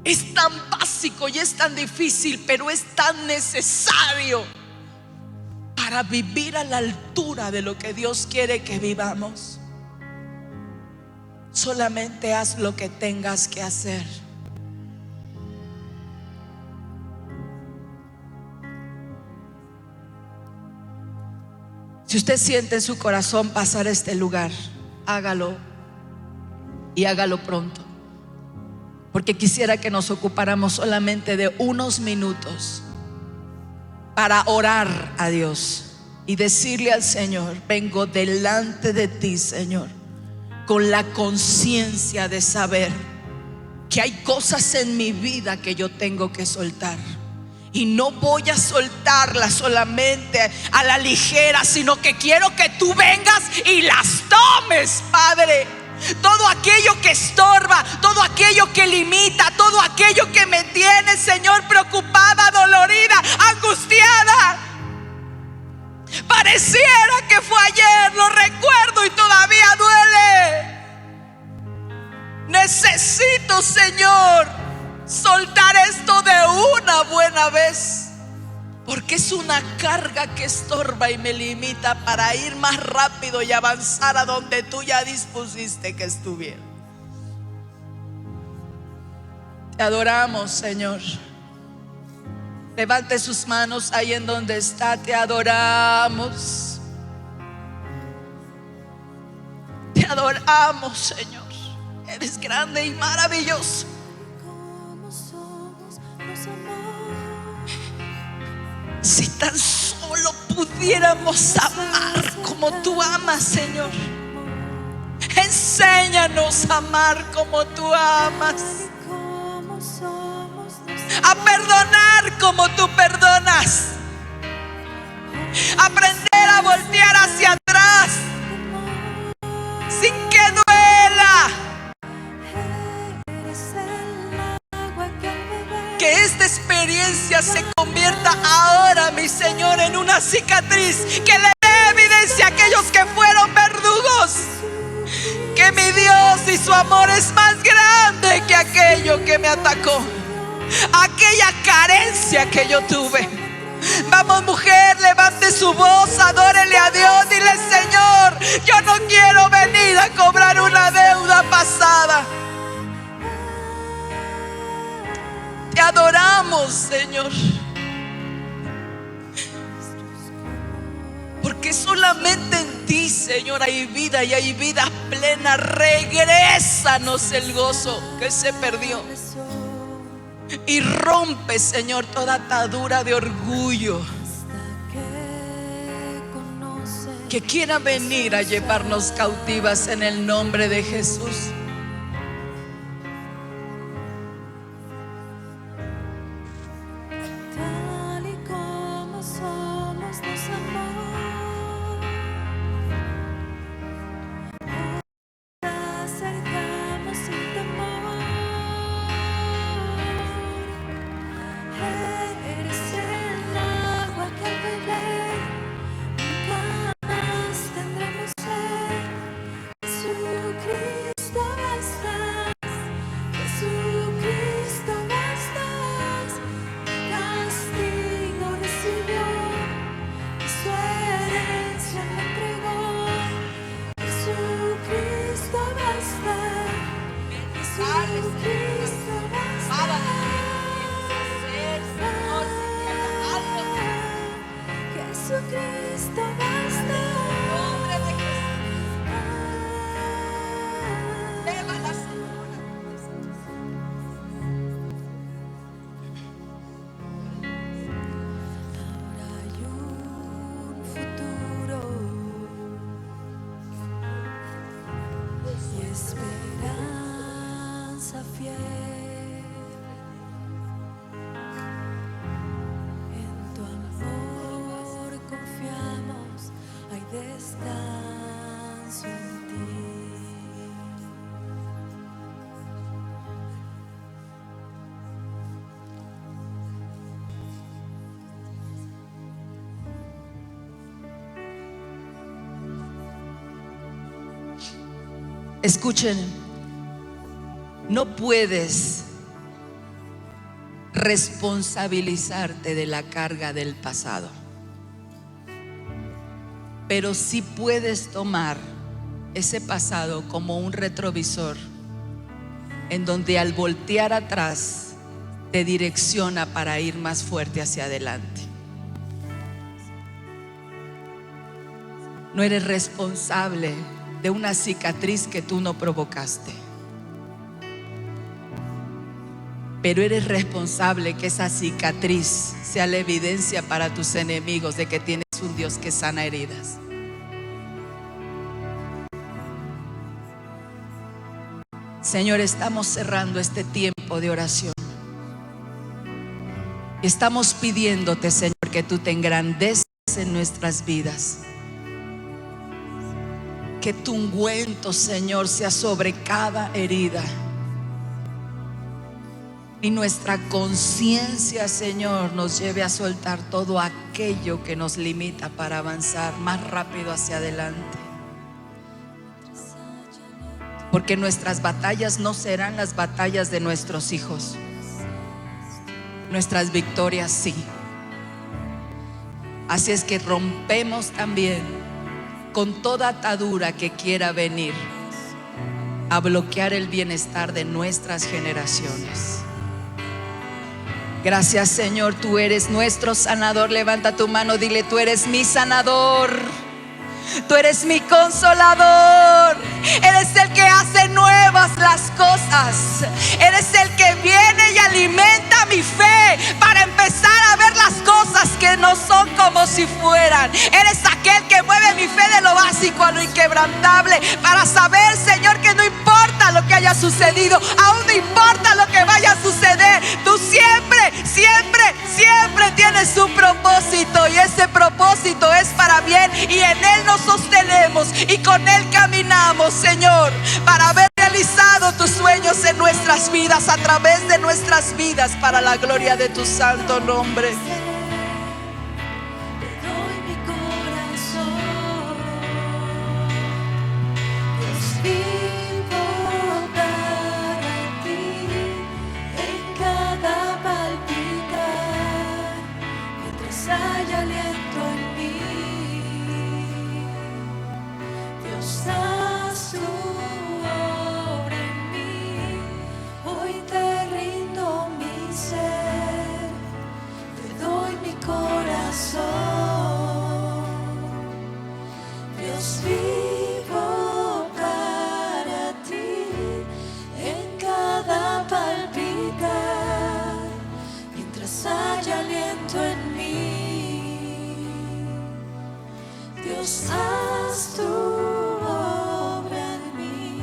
Es tan básico y es tan difícil, pero es tan necesario para vivir a la altura de lo que Dios quiere que vivamos. Solamente haz lo que tengas que hacer. Si usted siente en su corazón pasar este lugar, hágalo, y hágalo pronto, porque quisiera que nos ocupáramos solamente de unos minutos para orar a Dios y decirle al Señor: vengo delante de ti, Señor, con la conciencia de saber que hay cosas en mi vida que yo tengo que soltar. Y no voy a soltarlas solamente a la ligera, sino que quiero que tú vengas y las tomes, Padre. Todo aquello que estorba, todo aquello que limita, todo aquello que me tiene, Señor, preocupada, dolorida, angustiada. Pareciera que fue ayer, lo recuerdo y todavía duele. Necesito, Señor, soltar esto de una buena vez, porque es una carga que estorba y me limita para ir más rápido y avanzar a donde tú ya dispusiste que estuviera. Te adoramos, Señor. Levante sus manos ahí en donde está. Te adoramos. Te adoramos, Señor. Eres grande y maravilloso. Si tan solo pudiéramos amar como tú amas, Señor. Enséñanos a amar como tú amas, a perdonar como tú perdonas, aprender a voltear hacia atrás sin que duela. Que esta experiencia se convierta ahora, mi Señor, en una cicatriz que le dé evidencia a aquellos que fueron verdugos, que mi Dios y su amor es más grande que aquello que me atacó, aquella carencia que yo tuve. Vamos, mujer, levante su voz, adórele a Dios, dile: Señor, yo no quiero venir a cobrar una deuda pasada. Te adoramos, Señor, porque solamente en ti, Señor, hay vida y hay vida plena. Regrésanos el gozo que se perdió y rompe, Señor, toda atadura de orgullo que quiera venir a llevarnos cautivas, en el nombre de Jesús. promesa fiel. En tu amor confiamos, hay descanso en ti. Escuchen, no puedes responsabilizarte de la carga del pasado, pero sí puedes tomar ese pasado como un retrovisor en donde al voltear atrás te direcciona para ir más fuerte hacia adelante. No eres responsable de una cicatriz que tú no provocaste, pero eres responsable que esa cicatriz sea la evidencia para tus enemigos de que tienes un Dios que sana heridas. Señor, estamos cerrando este tiempo de oración. Estamos pidiéndote, Señor, que tú te engrandezcas en nuestras vidas. Que tu ungüento, Señor, sea sobre cada herida. Y nuestra conciencia, Señor, nos lleve a soltar todo aquello que nos limita para avanzar más rápido hacia adelante. Porque nuestras batallas no serán las batallas de nuestros hijos. Nuestras victorias sí. Así es que rompemos también con toda atadura que quiera venir a bloquear el bienestar de nuestras generaciones. Gracias, Señor, tú eres nuestro sanador. Levanta tu mano, dile: tú eres mi sanador, tú eres mi consolador, eres el que hace nuevas las cosas, eres el que viene y alimenta mi fe para empezar a ver las cosas que no son como si fueran. Eres aquel que mueve mi fe de lo básico a lo inquebrantable para saber, Señor, que no importa lo que haya sucedido, aún no importa lo que vaya a suceder, tú siempre, siempre, siempre tienes un propósito, y ese propósito es para bien, y en él nos sostenemos y con él caminamos, Señor, para haber realizado tus sueños en nuestras vidas, a través de nuestras vidas, para la gloria de tu santo nombre. Te doy mi corazón, Dios, vivo para ti, en cada palpitar, mientras haya aliento en mí. Dios, haz tu obra en mí, hoy te rindo mi ser, te doy mi corazón. Dios, vivo para ti, en cada palpitar, mientras haya aliento en mí. Dios, haz tu obra en mí.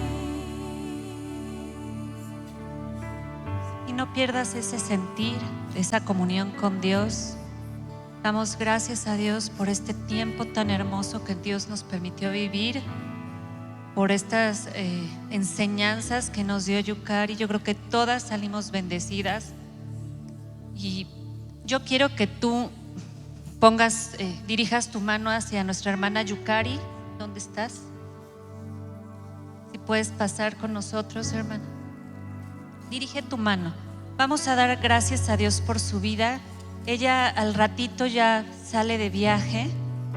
Y no pierdas ese sentir, esa comunión con Dios. Damos gracias a Dios por este tiempo tan hermoso que Dios nos permitió vivir, por estas enseñanzas que nos dio Yukari. Yo creo que todas salimos bendecidas, y yo quiero que tú dirijas tu mano hacia nuestra hermana Yukari. ¿Dónde estás? Si puedes pasar con nosotros, hermana. Dirige tu mano. Vamos a dar gracias a Dios por su vida. Ella al ratito ya sale de viaje,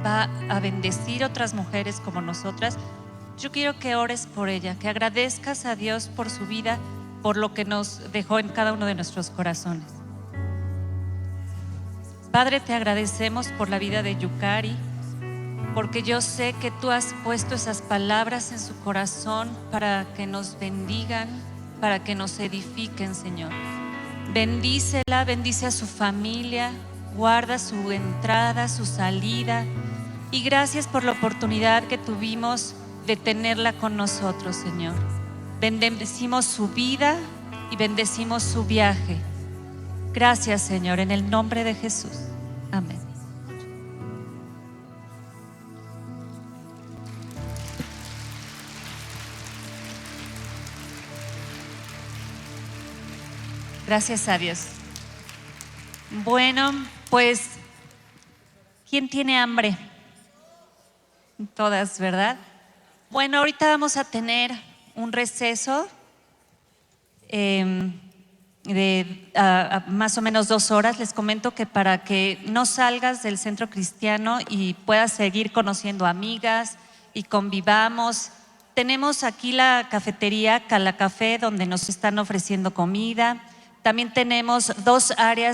va a bendecir otras mujeres como nosotras. Yo quiero que ores por ella, que agradezcas a Dios por su vida, por lo que nos dejó en cada uno de nuestros corazones. Padre, te agradecemos por la vida de Yukari, porque yo sé que tú has puesto esas palabras en su corazón para que nos bendigan, para que nos edifiquen, Señor. Bendícela, bendice a su familia, guarda su entrada, su salida, y gracias por la oportunidad que tuvimos de tenerla con nosotros, Señor. Bendecimos su vida, y bendecimos su viaje. Gracias, Señor, en el nombre de Jesús. Amén. Gracias a Dios. Bueno, pues, ¿quién tiene hambre? Todas, ¿verdad? Bueno, ahorita vamos a tener un receso de más o menos 2 horas. Les comento que para que no salgas del centro cristiano y puedas seguir conociendo amigas y convivamos, tenemos aquí la cafetería Cala Café, donde nos están ofreciendo comida. También tenemos 2 áreas